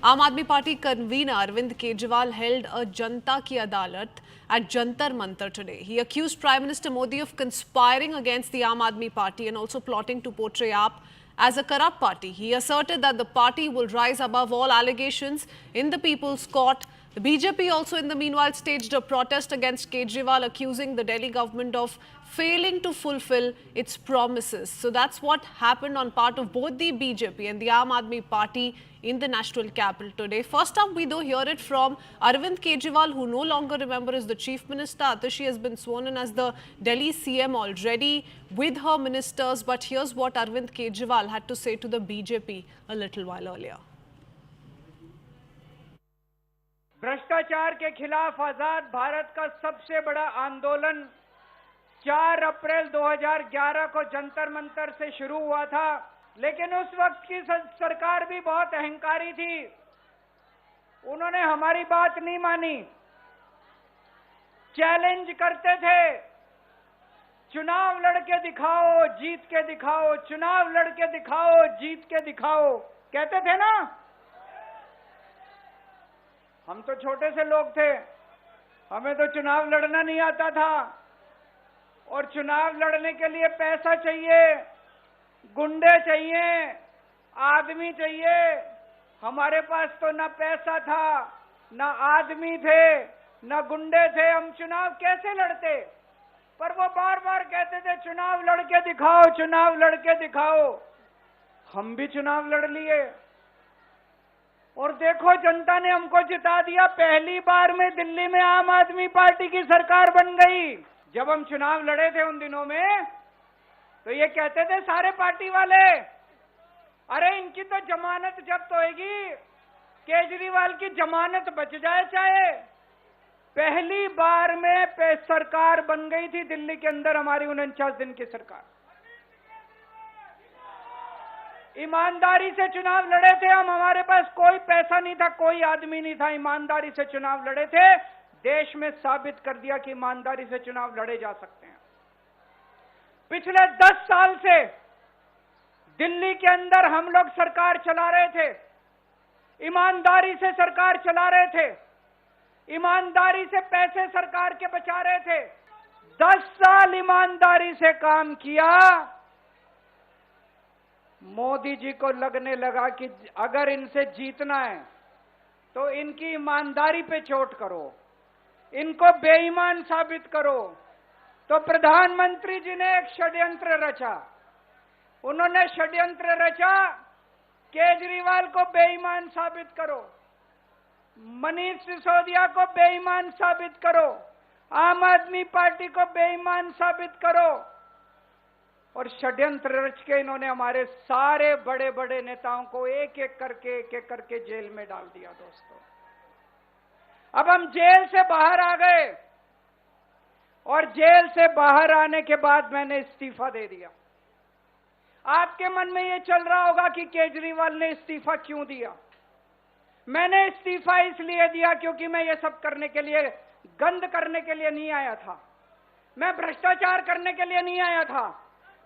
Aam Aadmi Party convener Arvind Kejriwal held a Janta Ki Adalat at Jantar Mantar today. He accused Prime Minister Modi of conspiring against the Aam Aadmi Party and also plotting to portray AAP as a corrupt party. He asserted that the party will rise above all allegations in the People's Court. The BJP also in the meanwhile staged a protest against Kejriwal, accusing the Delhi government of failing to fulfill its promises. So that's what happened on part of both the BJP and the Aam Aadmi Party in the national capital today. First up, we do hear it from Arvind Kejriwal, who no longer, remember, is the Chief Minister. Atashi has been sworn in as the Delhi CM already with her ministers. But here's what Arvind Kejriwal had to say to the BJP a little while earlier. भ्रष्टाचार के खिलाफ आजाद भारत का सबसे बड़ा आंदोलन 4 अप्रैल 2011 को जंतर मंतर से शुरू हुआ था, लेकिन उस वक्त की सरकार भी बहुत अहंकारी थी। उन्होंने हमारी बात नहीं मानी, चैलेंज करते थे, चुनाव लड़के दिखाओ, जीत के दिखाओ, चुनाव लड़के दिखाओ, जीत के दिखाओ, कहते थे ना। हम तो छोटे से लोग थे, हमें तो चुनाव लड़ना नहीं आता था, और चुनाव लड़ने के लिए पैसा चाहिए, गुंडे चाहिए, आदमी चाहिए। हमारे पास तो ना पैसा था, ना आदमी थे, ना गुंडे थे, हम चुनाव कैसे लड़ते? पर वो बार बार कहते थे चुनाव लड़के दिखाओ, चुनाव लड़के दिखाओ। हम भी चुनाव लड़ लिए और देखो जनता ने हमको जिता दिया। पहली बार में दिल्ली में आम आदमी पार्टी की सरकार बन गई। जब हम चुनाव लड़े थे उन दिनों में तो ये कहते थे सारे पार्टी वाले, अरे इनकी तो जमानत जब्त होएगी, केजरीवाल की जमानत बच जाए चाहे। पहली बार में सरकार बन गई थी दिल्ली के अंदर हमारी 49 दिन की सरकार। ईमानदारी से चुनाव लड़े थे हम, हमारे पास कोई पैसा नहीं था, कोई आदमी नहीं था, ईमानदारी से चुनाव लड़े थे। देश में साबित कर दिया कि ईमानदारी से चुनाव लड़े जा सकते हैं। पिछले 10 साल से दिल्ली के अंदर हम लोग सरकार चला रहे थे, ईमानदारी से सरकार चला रहे थे, ईमानदारी से पैसे सरकार के बचा रहे थे। 10 साल ईमानदारी से काम किया। मोदी जी को लगने लगा कि अगर इनसे जीतना है तो इनकी ईमानदारी पे चोट करो, इनको बेईमान साबित करो। तो प्रधानमंत्री जी ने एक षड्यंत्र रचा। उन्होंने षड्यंत्र रचा, केजरीवाल को बेईमान साबित करो, मनीष सिसोदिया को बेईमान साबित करो, आम आदमी पार्टी को बेईमान साबित करो। और षड्यंत्र रच के इन्होंने हमारे सारे बड़े बड़े नेताओं को एक एक करके जेल में डाल दिया। दोस्तों, अब हम जेल से बाहर आ गए और जेल से बाहर आने के बाद मैंने इस्तीफा दे दिया। आपके मन में ये चल रहा होगा कि केजरीवाल ने इस्तीफा क्यों दिया। मैंने इस्तीफा इसलिए दिया क्योंकि मैं ये सब करने के लिए, गंद करने के लिए नहीं आया था, मैं भ्रष्टाचार करने के लिए नहीं आया था,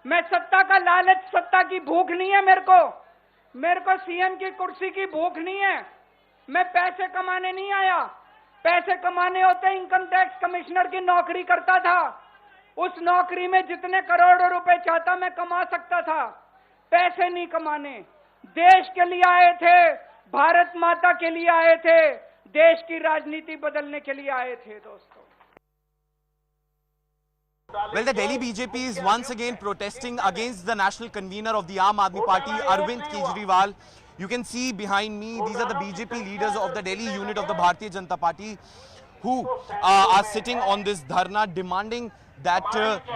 मैं सत्ता का लालच, सत्ता की भूख नहीं है मेरे को सीएम की कुर्सी की भूख नहीं है। मैं पैसे कमाने नहीं आया। पैसे कमाने होते इनकम टैक्स कमिश्नर की नौकरी करता था, उस नौकरी में जितने करोड़ों रुपए चाहता मैं कमा सकता था। पैसे नहीं कमाने, देश के लिए आए थे, भारत माता के लिए आए थे, देश की राजनीति बदलने के लिए आए थे। दोस्तों, Well, the Delhi BJP is once again protesting against the national convener of the Aam Aadmi Party, Arvind Kejriwal. You can see behind me, these are the BJP leaders of the Delhi unit of the Bharatiya Janata Party who are sitting on this dharna demanding that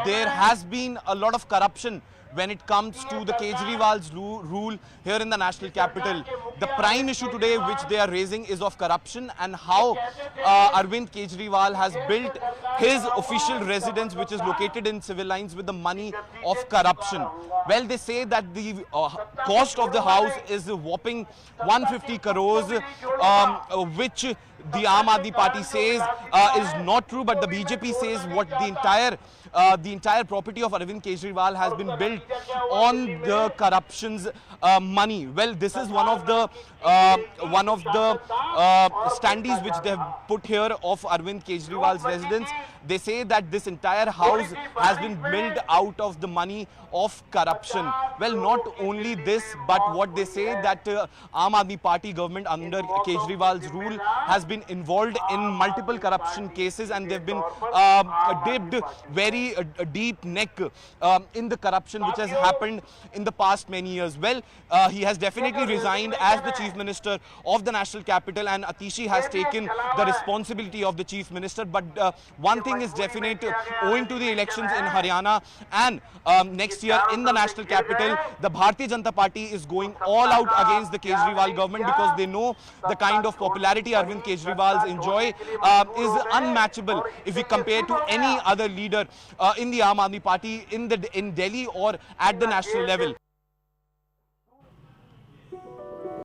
there has been a lot of corruption when it comes to the Kejriwal's rule here in the national capital. The prime issue today which they are raising is of corruption and how Arvind Kejriwal has built his official residence which is located in civil lines with the money of corruption. Well, they say that the cost of the house is a whopping 150 crores which the Aam Aadmi Party says is not true, but the BJP says what the entire property of Arvind Kejriwal has been built on the corruption's money. Well, this is one of the standees which they have put here of Arvind Kejriwal's residence. They say that this entire house has been built out of the money of corruption. Well, not only this, but what they say that Aam Aadmi Party government under Kejriwal's rule has been involved in multiple corruption cases, and they've been dipped very deep neck in the corruption which has happened in the past many years. Well, he has definitely resigned as the Chief Minister of the national capital, and Atishi has taken the responsibility of the Chief Minister. But one thing is definite, owing to the elections in Haryana and next year in the national capital, the Bharatiya Janata Party is going all out against the Kejriwal government, because they know the kind of popularity Arvind Kejriwal's enjoy is unmatchable if we compare to any other leader in the Aam Aadmi Party in Delhi or at the national level.